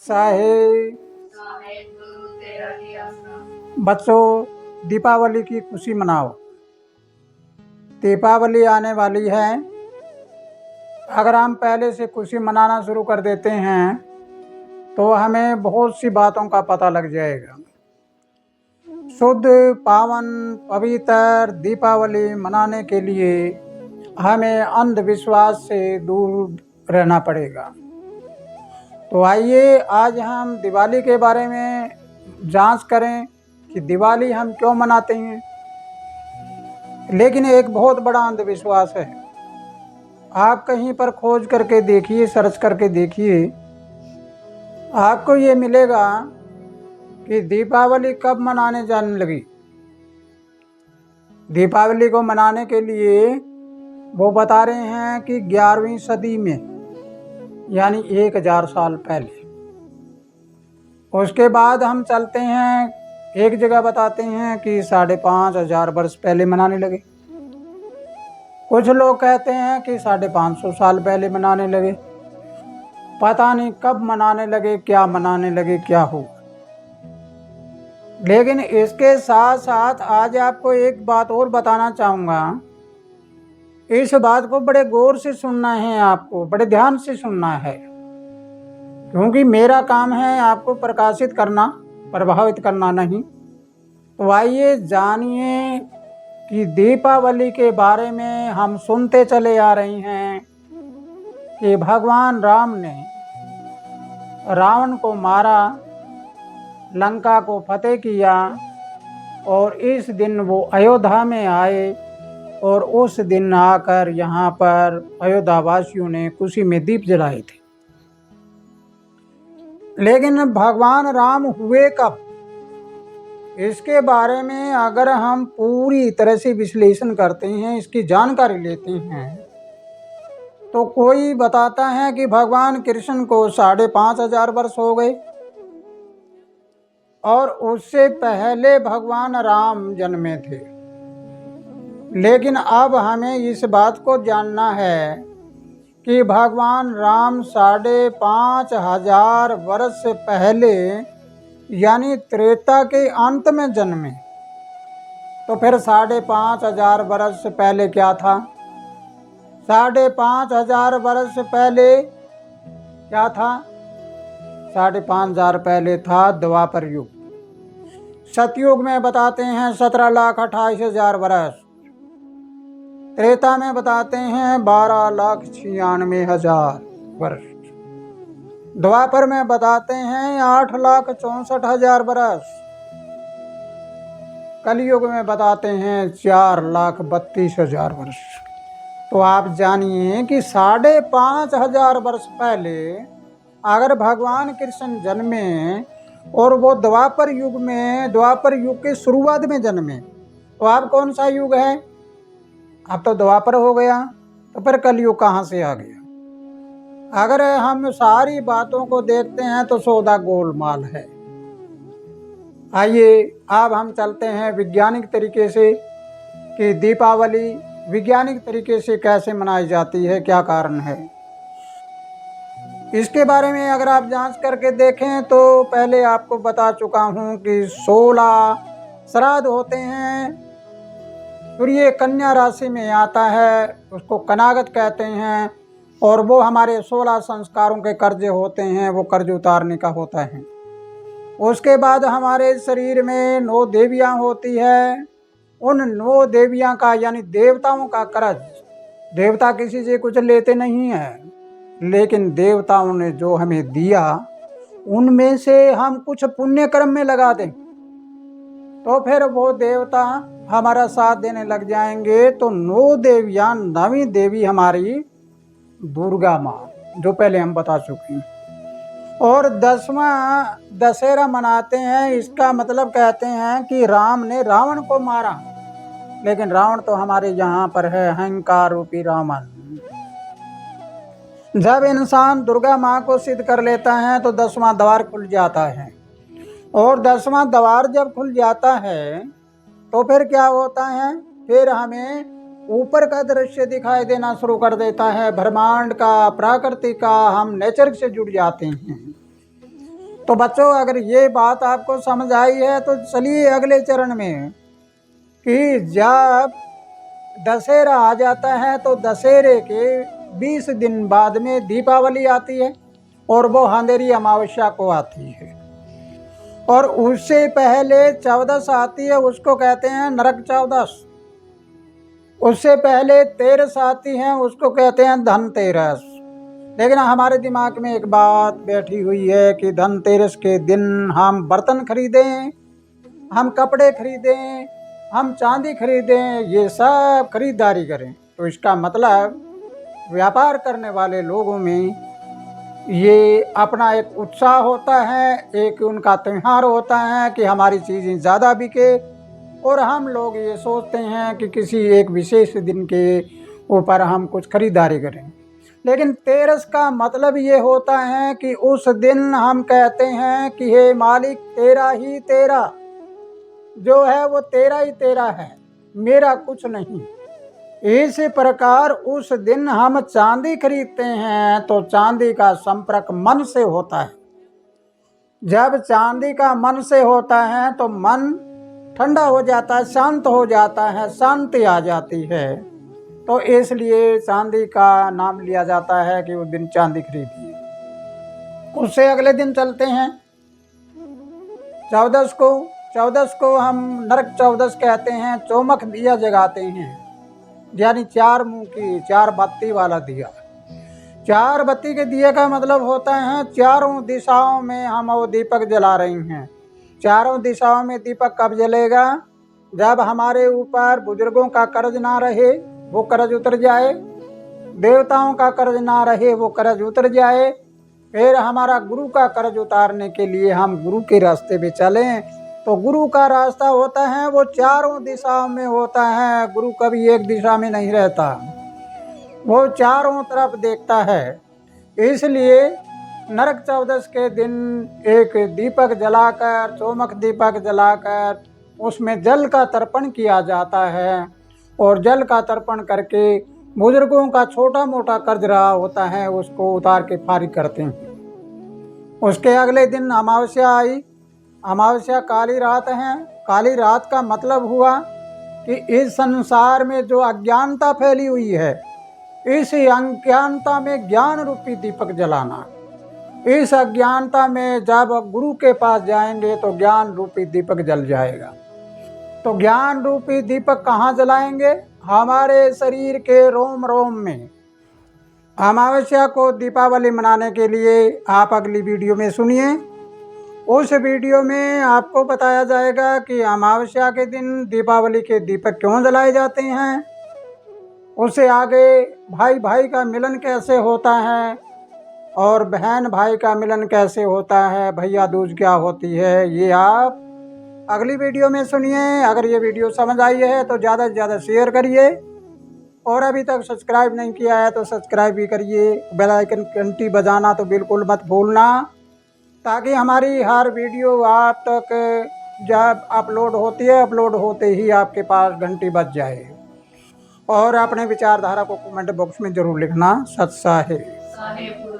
साहेब बच्चों, दीपावली की खुशी मनाओ। दीपावली आने वाली है। अगर हम पहले से खुशी मनाना शुरू कर देते हैं तो हमें बहुत सी बातों का पता लग जाएगा। शुद्ध, पावन, पवित्र दीपावली मनाने के लिए हमें अंधविश्वास से दूर रहना पड़ेगा। तो आइए आज हम दिवाली के बारे में जांच करें कि दिवाली हम क्यों मनाते हैं। लेकिन एक बहुत बड़ा अंधविश्वास है। आप कहीं पर खोज करके देखिए, सर्च करके देखिए, आपको ये मिलेगा कि दीपावली कब मनाने जाने लगी। दीपावली को मनाने के लिए वो बता रहे हैं कि 11वीं सदी में, यानी 1000 साल पहले। उसके बाद हम चलते हैं, एक जगह बताते हैं कि 5500 वर्ष पहले मनाने लगे। कुछ लोग कहते हैं कि 550 साल पहले मनाने लगे। पता नहीं कब मनाने लगे, क्या मनाने लगे, क्या हो। लेकिन इसके साथ साथ आज आपको एक बात और बताना चाहूँगा। इस बात को बड़े गौर से सुनना है, आपको बड़े ध्यान से सुनना है, क्योंकि मेरा काम है आपको प्रकाशित करना, प्रभावित करना नहीं। तो आइए जानिए कि दीपावली के बारे में हम सुनते चले आ रहे हैं कि भगवान राम ने रावण को मारा, लंका को फतेह किया, और इस दिन वो अयोध्या में आए, और उस दिन आकर यहाँ पर अयोध्या वासियों ने खुशी में दीप जलाए थे। लेकिन भगवान राम हुए कब, इसके बारे में अगर हम पूरी तरह से विश्लेषण करते हैं, इसकी जानकारी लेते हैं, तो कोई बताता है कि भगवान कृष्ण को 5500 वर्ष हो गए, और उससे पहले भगवान राम जन्मे थे। लेकिन अब हमें इस बात को जानना है कि भगवान राम 5500 वर्ष से पहले, यानी त्रेता के अंत में जन्मे। तो फिर 5500 वर्ष से पहले क्या था? 5500 वर्ष से पहले क्या था? 5500 पहले था द्वापर युग। सतयुग में बताते हैं 17,28,000 वर्ष। त्रेता में बताते हैं 12,96,000 वर्ष। द्वापर में बताते हैं 8,64,000 वर्ष। कलयुग में बताते हैं 4,32,000 वर्ष। तो आप जानिए कि 5500 वर्ष पहले अगर भगवान कृष्ण जन्मे और वो द्वापर युग में, द्वापर युग के शुरुआत में जन्मे, तो अब कौन सा युग है? अब तो द्वापर हो गया, तो फिर कलयुग कहाँ से आ गया? अगर हम सारी बातों को देखते हैं तो सौदा गोलमाल है। आइए अब हम चलते हैं वैज्ञानिक तरीके से कि दीपावली वैज्ञानिक तरीके से कैसे मनाई जाती है, क्या कारण है। इसके बारे में अगर आप जांच करके देखें तो पहले आपको बता चुका हूं कि 16 श्राद्ध होते हैं। सूर्य कन्या राशि में आता है, उसको कनागत कहते हैं, और वो हमारे 16 संस्कारों के कर्ज होते हैं, वो कर्ज उतारने का होता है। उसके बाद हमारे शरीर में 9 देवियाँ होती है। उन 9 देवियाँ का, यानी देवताओं का कर्ज, देवता किसी से कुछ लेते नहीं हैं, लेकिन देवताओं ने जो हमें दिया उनमें से हम कुछ पुण्य कर्म में लगा दें तो फिर वो देवता हमारा साथ देने लग जाएंगे। तो 9 देवियाँ, 9वीं देवी हमारी दुर्गा माँ, जो पहले हम बता चुके हैं। और 10वां दशहरा मनाते हैं। इसका मतलब कहते हैं कि राम ने रावण को मारा, लेकिन रावण तो हमारे यहाँ पर है अहंकार रूपी रावण। जब इंसान दुर्गा माँ को सिद्ध कर लेता है तो 10वां द्वार खुल जाता है, और 10वां द्वार जब खुल जाता है तो फिर क्या होता है? फिर हमें ऊपर का दृश्य दिखाई देना शुरू कर देता है, ब्रह्मांड का, प्रकृति का। हम नेचर से जुड़ जाते हैं। तो बच्चों, अगर ये बात आपको समझ आई है तो चलिए अगले चरण में, कि जब दशहरा आ जाता है तो दशहरे के 20 दिन बाद में दीपावली आती है और वो अंधेरी अमावस्या को आती है। और उससे पहले चौदस आती है, उसको कहते हैं नरक चौदस। उससे पहले तेरस आती है, उसको कहते हैं धनतेरस। लेकिन हमारे दिमाग में एक बात बैठी हुई है कि धनतेरस के दिन हम बर्तन खरीदें, हम कपड़े खरीदें, हम चांदी खरीदें, ये सब खरीदारी करें। तो इसका मतलब व्यापार करने वाले लोगों में ये अपना एक उत्साह होता है, एक उनका त्यौहार होता है कि हमारी चीज़ें ज़्यादा बिके, और हम लोग ये सोचते हैं कि किसी एक विशेष दिन के ऊपर हम कुछ खरीदारी करें। लेकिन तेरस का मतलब ये होता है कि उस दिन हम कहते हैं कि हे मालिक, तेरा ही तेरा जो है वो तेरा ही तेरा है, मेरा कुछ नहीं। इसी प्रकार उस दिन हम चांदी खरीदते हैं तो चांदी का संपर्क मन से होता है। जब चांदी का मन से होता है तो मन ठंडा हो जाता है, शांत हो जाता है, शांति आ जाती है। तो इसलिए चांदी का नाम लिया जाता है कि उस दिन चांदी खरीदिए। उससे अगले दिन चलते हैं चौदस को। चौदस को हम नरक चौदस कहते हैं। चौमुख दिया जगाते हैं, यानी 4 मुंह की 4 बत्ती वाला दिया। 4 बत्ती के दिए का मतलब होता है चारों दिशाओं में हम वो दीपक जला रही हैं। चारों दिशाओं में दीपक कब जलेगा? जब हमारे ऊपर बुजुर्गों का कर्ज ना रहे, वो कर्ज उतर जाए, देवताओं का कर्ज ना रहे, वो कर्ज उतर जाए, फिर हमारा गुरु का कर्ज उतारने के लिए हम गुरु के रास्ते पे चलें। तो गुरु का रास्ता होता है वो चारों दिशाओं में होता है। गुरु कभी एक दिशा में नहीं रहता, वो चारों तरफ देखता है। इसलिए नरक चौदस के दिन एक दीपक जलाकर, चौमुख दीपक जलाकर उसमें जल का तर्पण किया जाता है, और जल का तर्पण करके बुजुर्गों का छोटा मोटा कर्ज रहा होता है उसको उतार के फारिग करते हैं। उसके अगले दिन अमावस्या आई। अमावस्या काली रात है। काली रात का मतलब हुआ कि इस संसार में जो अज्ञानता फैली हुई है, इस अज्ञानता में ज्ञान रूपी दीपक जलाना। इस अज्ञानता में जब गुरु के पास जाएंगे तो ज्ञान रूपी दीपक जल जाएगा। तो ज्ञान रूपी दीपक कहाँ जलाएंगे? हमारे शरीर के रोम रोम में। अमावस्या को दीपावली मनाने के लिए आप अगली वीडियो में सुनिए। उस वीडियो में आपको बताया जाएगा कि अमावस्या के दिन दीपावली के दीपक क्यों जलाए जाते हैं। उससे आगे भाई भाई का मिलन कैसे होता है, और बहन भाई का मिलन कैसे होता है, भैया दूज क्या होती है, ये आप अगली वीडियो में सुनिए। अगर ये वीडियो समझ आई है तो ज़्यादा से ज़्यादा शेयर करिए, और अभी तक सब्सक्राइब नहीं किया है तो सब्सक्राइब भी करिए। बेल आइकन घंटी बजाना तो बिल्कुल मत भूलना, ताकि हमारी हर वीडियो आप तक जब अपलोड होती है, अपलोड होते ही आपके पास घंटी बज जाए। और अपने विचारधारा को कमेंट बॉक्स में ज़रूर लिखना। सत साहेब।